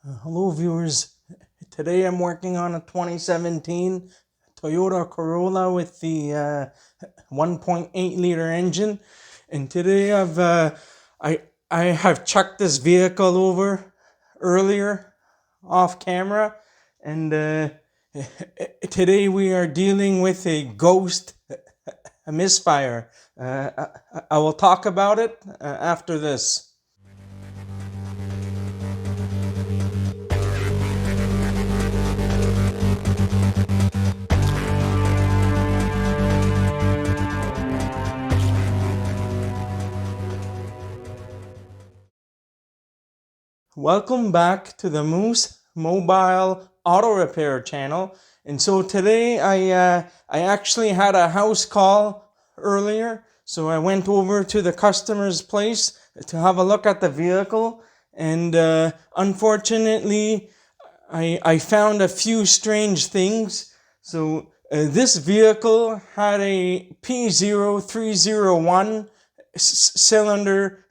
Hello viewers, today I'm working on a 2017 Toyota Corolla with the 1.8 liter engine, and today I have checked this vehicle over earlier off camera, and today we are dealing with a ghost, a misfire. I will talk about it after this. Welcome back to the Moose Mobile Auto Repair channel. And so today I actually had a house call earlier. So I went over to the customer's place to have a look at the vehicle. And unfortunately, I found a few strange things. So this vehicle had a P0301 cylinder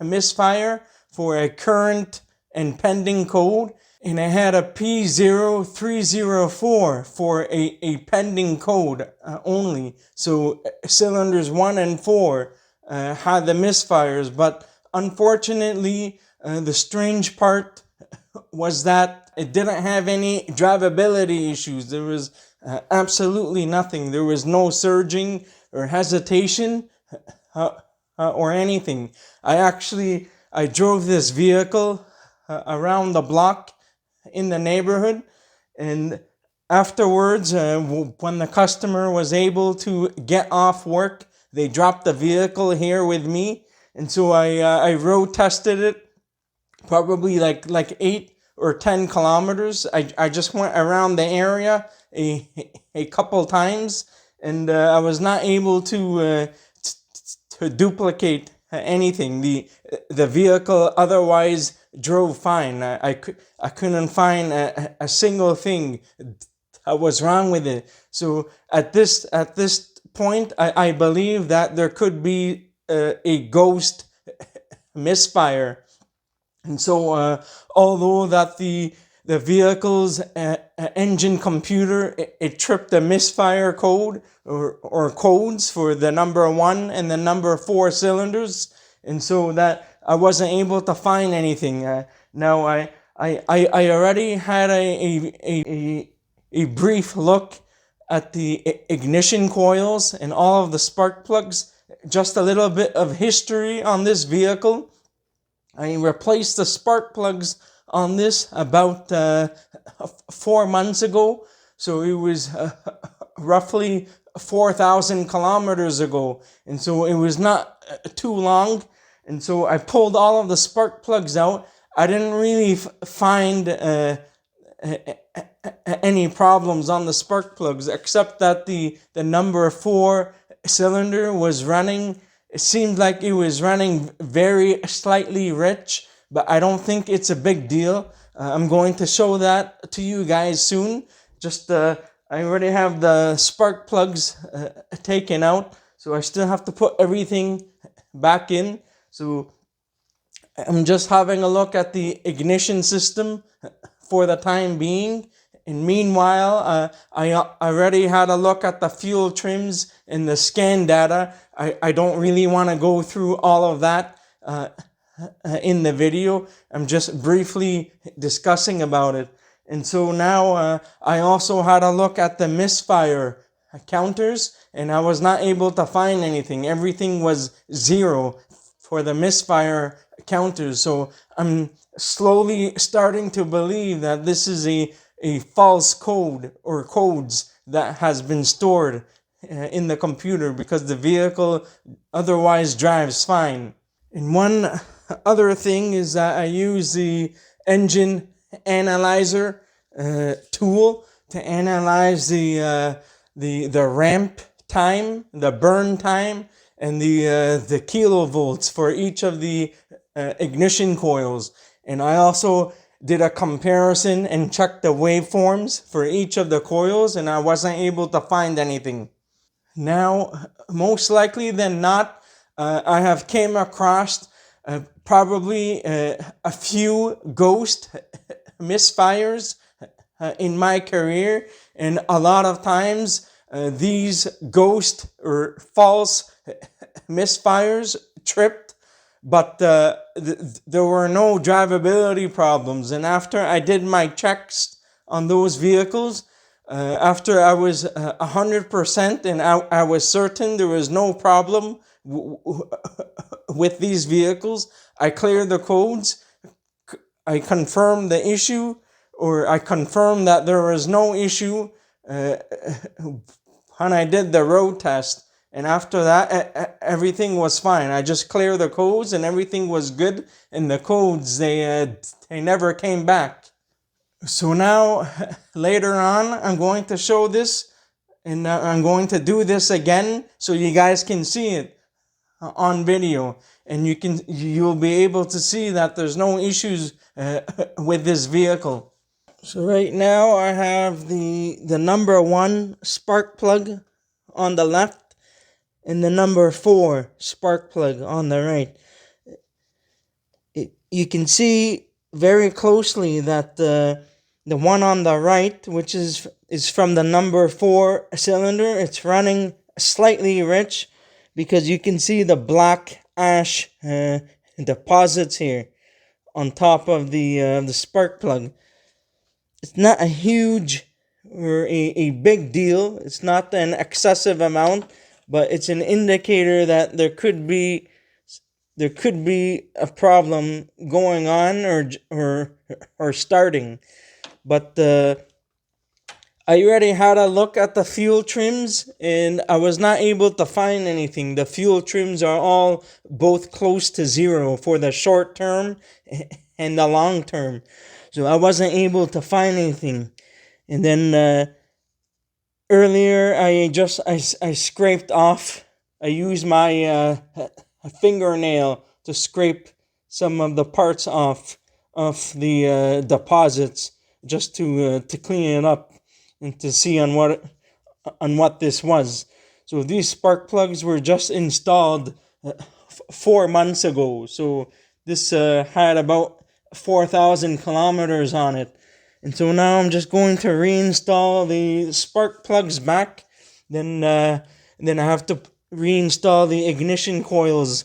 misfire for a current and pending code, and I had a P0304 for a pending code only. So cylinders 1 and 4 had the misfires, but unfortunately the strange part was that it didn't have any drivability issues. There was absolutely nothing. There was no surging or hesitation or anything. I drove this vehicle around the block in the neighborhood, and afterwards, when the customer was able to get off work, they dropped the vehicle here with me, and so I road tested it probably like 8 or 10 kilometers. I just went around the area a couple times, and I was not able to duplicate anything. The vehicle otherwise drove fine. I couldn't find a single thing that was wrong with it. So at this point, I believe that there could be a ghost misfire. And so although that the vehicle's engine computer, it tripped the misfire code or codes for the number 1 and the number 4 cylinders, and so that I wasn't able to find anything. Now I already had a brief look at the ignition coils and all of the spark plugs. Just a little bit of history on this vehicle. I replaced the spark plugs on this about 4 months ago, so it was roughly 4,000 kilometers ago, and so it was not too long. And so I pulled all of the spark plugs out. I didn't really find any problems on the spark plugs, except that the number 4 cylinder was running. It seemed like it was running very slightly rich, but I don't think it's a big deal. I'm going to show that to you guys soon. Just I already have the spark plugs taken out, so I still have to put everything back in. So I'm just having a look at the ignition system for the time being. And meanwhile, I already had a look at the fuel trims and the scan data. I don't really want to go through all of that in the video. I'm just briefly discussing about it. And so now I also had a look at the misfire counters, and I was not able to find anything. Everything was 0 for the misfire counters. So I'm slowly starting to believe that this is a false code or codes that has been stored in the computer, because the vehicle otherwise drives fine. And one other thing is that I use the engine analyzer tool to analyze the ramp time, the burn time, and the kilovolts for each of the ignition coils. And I also did a comparison and checked the waveforms for each of the coils, and I wasn't able to find anything. Now, most likely than not, I have came across probably a few ghost misfires in my career, and a lot of times these ghost or false misfires tripped, but there were no drivability problems. And after I did my checks on those vehicles, after I was 100% and I was certain there was no problem with these vehicles, I cleared the codes, I confirmed the issue, or I confirmed that there was no issue when I did the road test. And after that, everything was fine. I just cleared the codes and everything was good. And the codes, they never came back. So now, later on, I'm going to show this, and I'm going to do this again so you guys can see it on video, and you'll be able to see that there's no issues with this vehicle. So right now I have the number 1 spark plug on the left and the number 4 spark plug on the right. You can see very closely that the one on the right, which is from the number 4 cylinder, it's running slightly rich, because you can see the black ash deposits here on top of the spark plug. It's not a huge or a big deal. It's not an excessive amount, but it's an indicator that there could be a problem going on or starting. But I already had a look at the fuel trims, and I was not able to find anything. The fuel trims are all both close to zero for the short term and the long term. So I wasn't able to find anything. And then earlier I scraped off. I used my fingernail to scrape some of the parts off the deposits, just to clean it up and to see on what this was. So these spark plugs were just installed 4 months ago. So this had about 4,000 kilometers on it. And so now I'm just going to reinstall the spark plugs back. Then I have to reinstall the ignition coils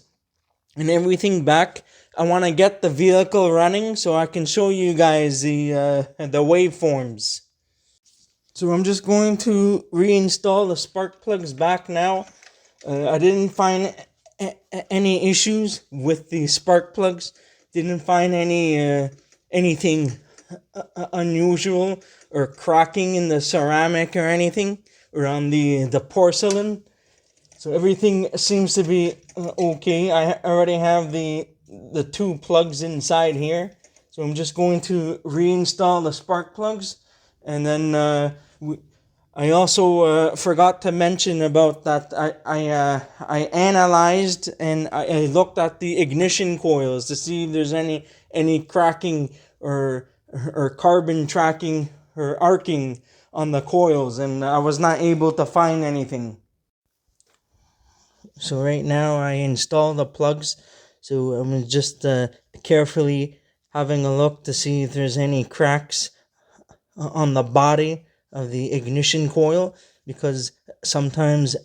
and everything back. I want to get the vehicle running so I can show you guys the waveforms. So I'm just going to reinstall the spark plugs back now. I didn't find any issues with the spark plugs. Didn't find anything unusual or cracking in the ceramic or anything, or on the porcelain. So everything seems to be okay. I already have the 2 plugs inside here. So I'm just going to reinstall the spark plugs. And then I also forgot to mention about that. I analyzed and I looked at the ignition coils to see if there's any cracking or carbon tracking or arcing on the coils, and I was not able to find anything. So right now I install the plugs. So I'm just carefully having a look to see if there's any cracks on the body of the ignition coil, because sometimes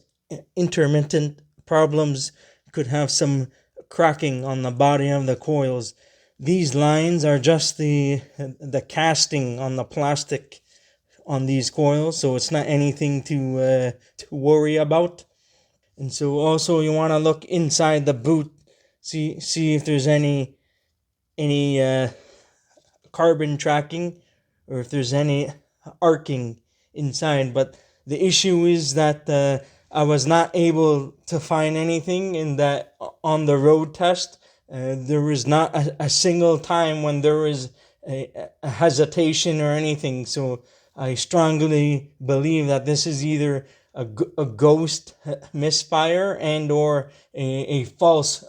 intermittent problems could have some cracking on the body of the coils. These lines are just the casting on the plastic on these coils, so it's not anything to worry about. And so also you want to look inside the boot, see if there's any carbon tracking, or if there's any arcing inside. But the issue is that I was not able to find anything, in that on the road test there was not a single time when there was a hesitation or anything. So I strongly believe that this is either a ghost misfire and or a false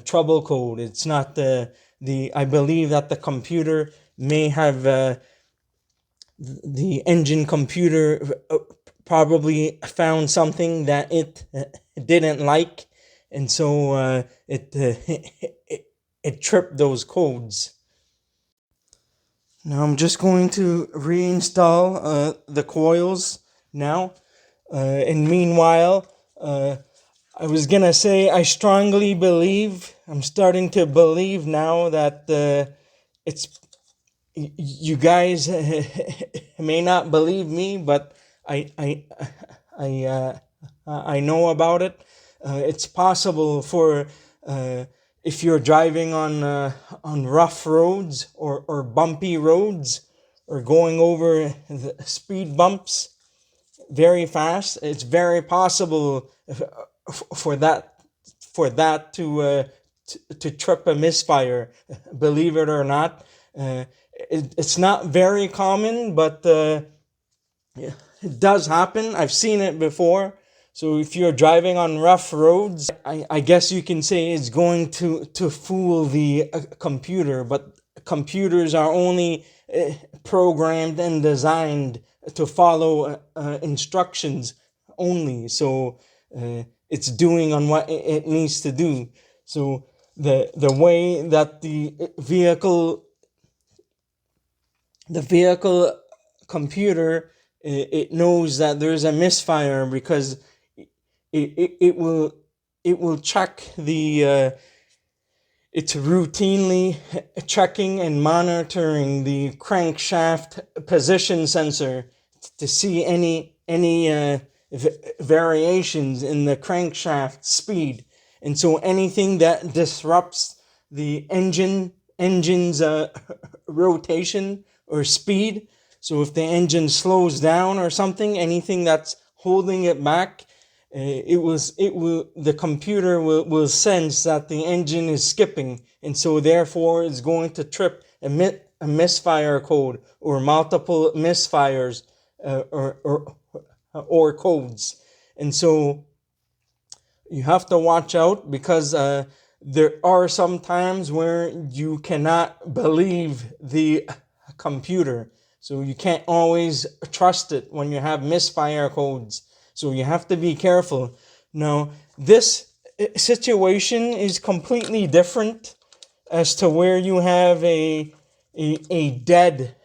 trouble code. It's not I believe that the computer may have the engine computer probably found something that it didn't like, and so it tripped those codes. Now I'm just going to reinstall the coils now. And meanwhile, I was gonna say I'm starting to believe now that it's, you guys may not believe me, but I I know about it. It's possible for if you're driving on rough roads or bumpy roads or going over the speed bumps very fast. It's very possible for that to trip a misfire. Believe it or not, it's not very common, but it does happen. I've seen it before. So if you're driving on rough roads, I guess you can say it's going to fool the computer, but computers are only programmed and designed to follow instructions only. So it's doing on what it needs to do. So the way that the vehicle computer, it knows that there's a misfire because it will check it's routinely checking and monitoring the crankshaft position sensor to see any variations in the crankshaft speed. And so anything that disrupts the engine's rotation or speed, so if the engine slows down or something, anything that's holding it back, the computer will sense that the engine is skipping, and so therefore it's going to trip a misfire code or multiple misfires or codes. And so you have to watch out because there are some times where you cannot believe the computer. So you can't always trust it when you have misfire codes. So you have to be careful. Now, this situation is completely different as to where you have a dead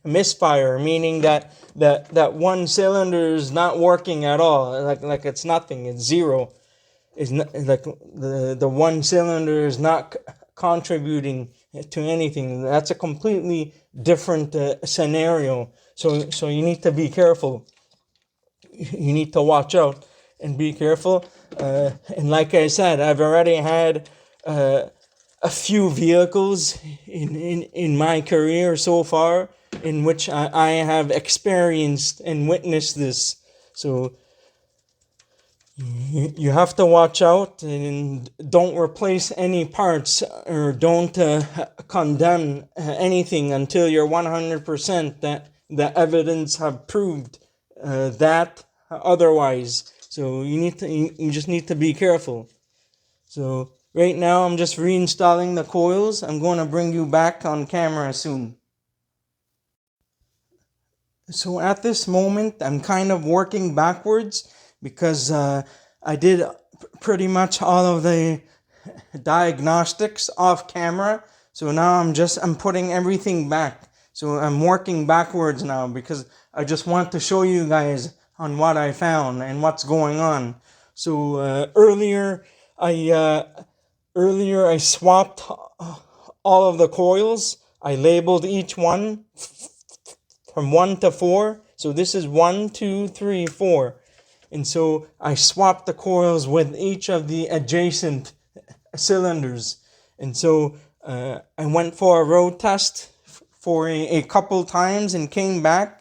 misfire, meaning that one cylinder is not working at all, like it's nothing, it's zero. Is not, like the one cylinder is not contributing to anything. That's a completely different scenario. So you need to be careful. You need to watch out and be careful. And like I said, I've already had a few vehicles in my career so far in which I have experienced and witnessed this. So you have to watch out and don't replace any parts or don't condemn anything until you're 100% that the evidence have proved that otherwise. So you just need to be careful. So right now I'm just reinstalling the coils. I'm going to bring you back on camera soon. So at this moment, I'm kind of working backwards because I did pretty much all of the diagnostics off camera. So now I'm putting everything back. So I'm working backwards now because I just want to show you guys on what I found and what's going on. So earlier I swapped all of the coils. I labeled each one from 1 to 4. So this is 1, 2, 3, 4. And so I swapped the coils with each of the adjacent cylinders. And so I went for a road test for a couple times and came back.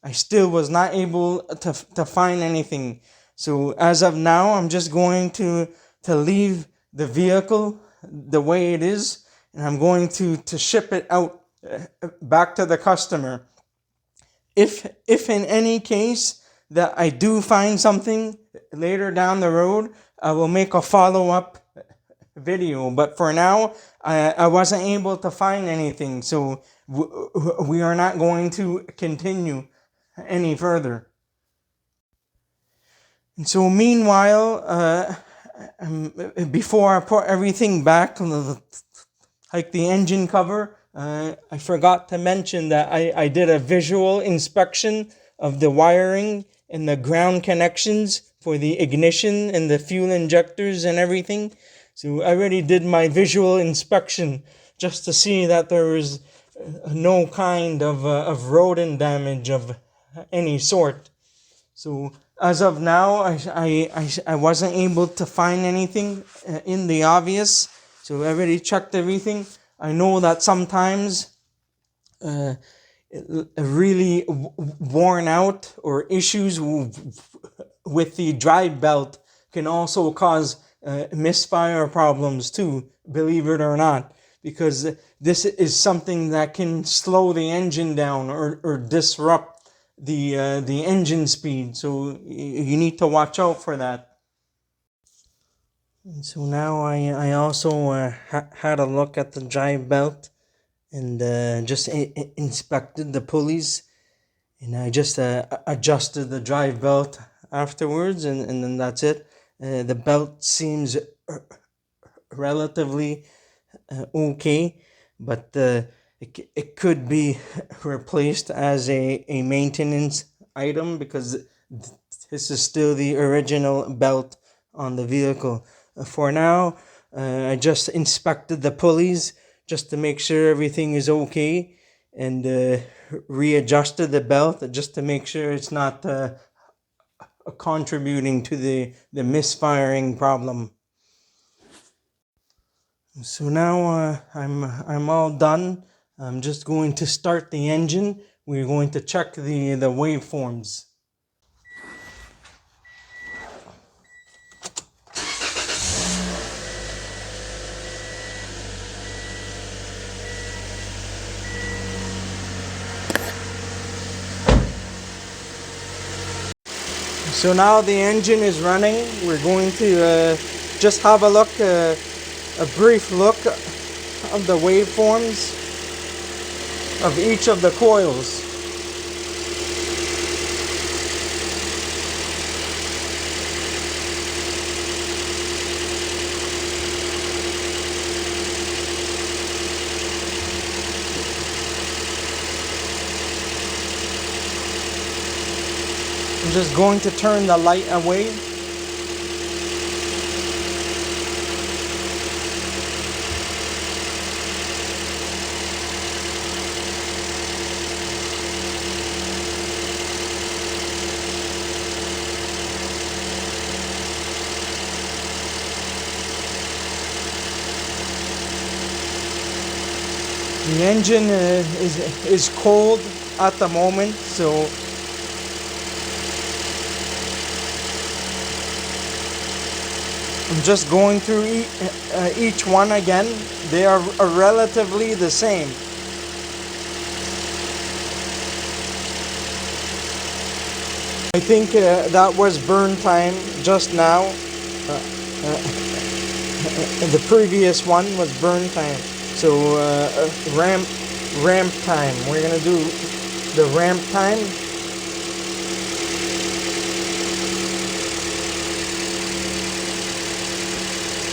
I still was not able to find anything. So as of now, I'm just going to leave the vehicle the way it is. And I'm going to ship it out back to the customer. If in any case that I do find something later down the road, I will make a follow-up video. But for now, I wasn't able to find anything, so we are not going to continue any further. And so meanwhile, before I put everything back, like the engine cover, I forgot to mention that I did a visual inspection of the wiring and the ground connections for the ignition and the fuel injectors and everything. So I already did my visual inspection just to see that there was no kind of rodent damage of any sort. So as of now, I wasn't able to find anything in the obvious. So I already checked everything. I know that sometimes really worn out or issues with the drive belt can also cause misfire problems too, believe it or not, because this is something that can slow the engine down or disrupt the engine speed. So you need to watch out for that. And so now I also had a look at the drive belt and just inspected the pulleys, and I just adjusted the drive belt afterwards, and then that's it. The belt seems relatively okay, but it could be replaced as a maintenance item because this is still the original belt on the vehicle. For now, I just inspected the pulleys just to make sure everything is okay, and readjusted the belt just to make sure it's not contributing to the misfiring problem. So now I'm all done. I'm just going to start the engine. We're going to check the waveforms. So now the engine is running. We're going to just have a brief look of the waveforms of each of the coils. I'm just going to turn the light away. The engine is cold at the moment, so I'm just going through each one again. They are relatively the same. I think that was burn time just now. The previous one was burn time. So ramp time. We're gonna do the ramp time.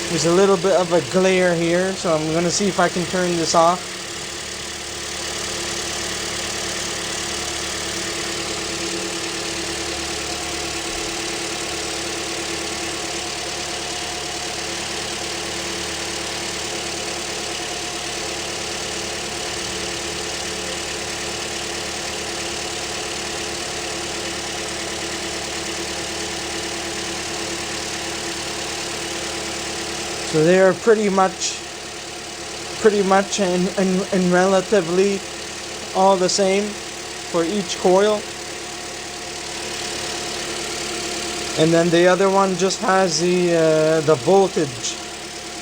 There's a little bit of a glare here, so I'm gonna see if I can turn this off. So they are pretty much and relatively all the same for each coil. And then the other one just has the voltage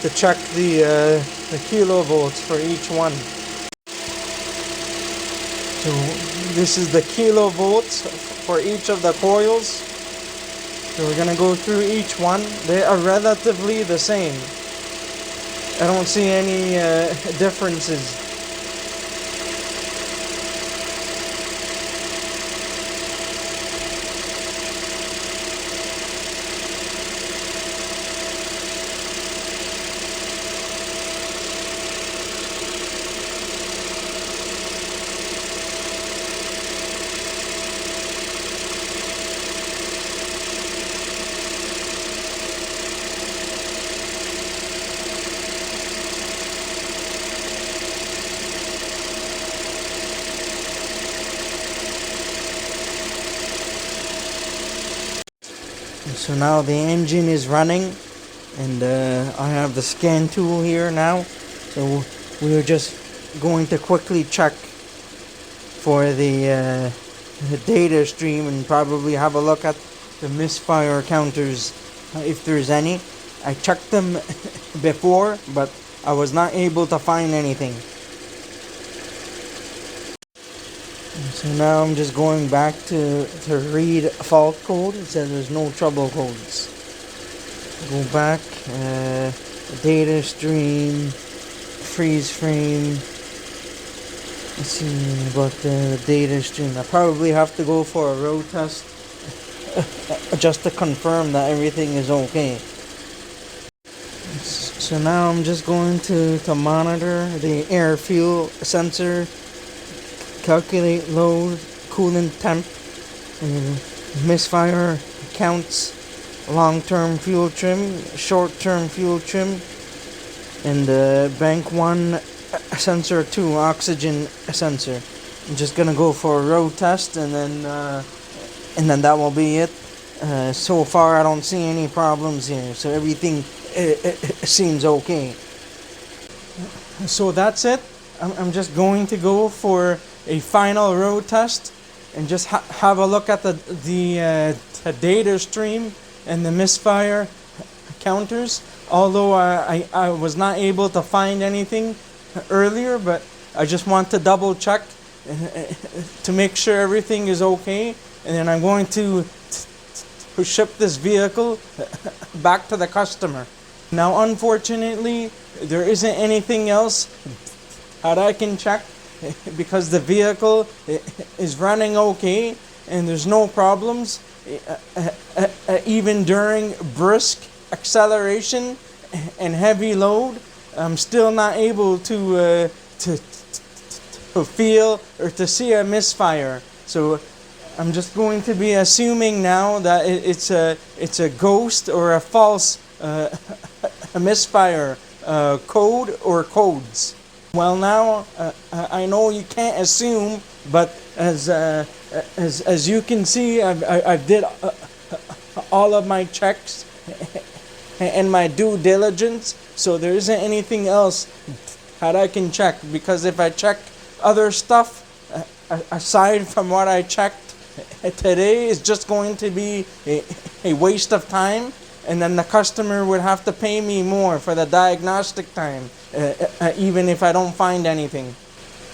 to check the kilovolts for each one. So this is the kilovolts for each of the coils. So we're gonna go through each one. They are relatively the same. I don't see any differences. So now the engine is running, and I have the scan tool here now. So we are just going to quickly check for the data stream and probably have a look at the misfire counters if there's any. I checked them before, but I was not able to find anything. So now I'm just going back to read fault code. It says there's no trouble codes. Go back, data stream, freeze frame. Let's see about the data stream. I probably have to go for a road test just to confirm that everything is okay. So now I'm just going to monitor the air fuel sensor, calculate load, coolant temp, misfire counts, long-term fuel trim, short-term fuel trim, and bank 1 sensor 2 oxygen sensor. I'm just gonna go for a road test, and then that will be it. So far I don't see any problems here, so everything seems okay. So that's it. I'm just going to go for a final road test and just have a look at the data stream and the misfire counters. Although I was not able to find anything earlier, but I just want to double check to make sure everything is okay, and then I'm going to ship this vehicle back to the customer. Now unfortunately there isn't anything else that I can check because the vehicle is running okay and there's no problems even during brisk acceleration and heavy load. I'm still not able to feel or to see a misfire. So I'm just going to be assuming now that it's a ghost or a false a misfire code or codes. Well, now I know you can't assume, but as you can see, I did all of my checks and my due diligence, so there isn't anything else that I can check, because if I check other stuff aside from what I checked today, it's just going to be a waste of time, and then the customer would have to pay me more for the diagnostic time, even if I don't find anything.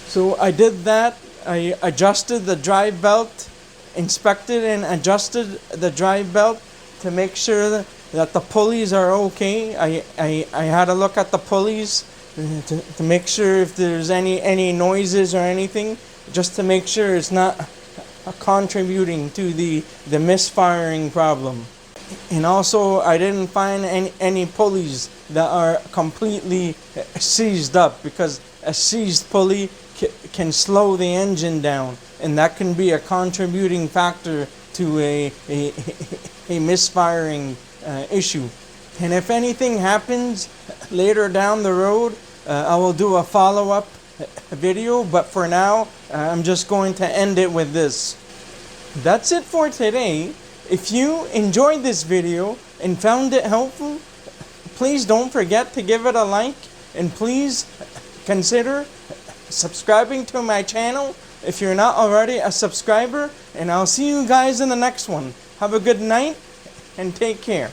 So I did that. I adjusted the drive belt, inspected and adjusted the drive belt to make sure that the pulleys are okay. I had a look at the pulleys to make sure if there's any noises or anything, just to make sure it's not contributing to the misfiring problem. And also I didn't find any pulleys that are completely seized up, because a seized pulley can slow the engine down, and that can be a contributing factor to a misfiring issue. And if anything happens later down the road, I will do a follow-up video, but for now I'm just going to end it with this. That's it for today. If you enjoyed this video and found it helpful, please don't forget to give it a like, and please consider subscribing to my channel if you're not already a subscriber, and I'll see you guys in the next one. Have a good night and take care.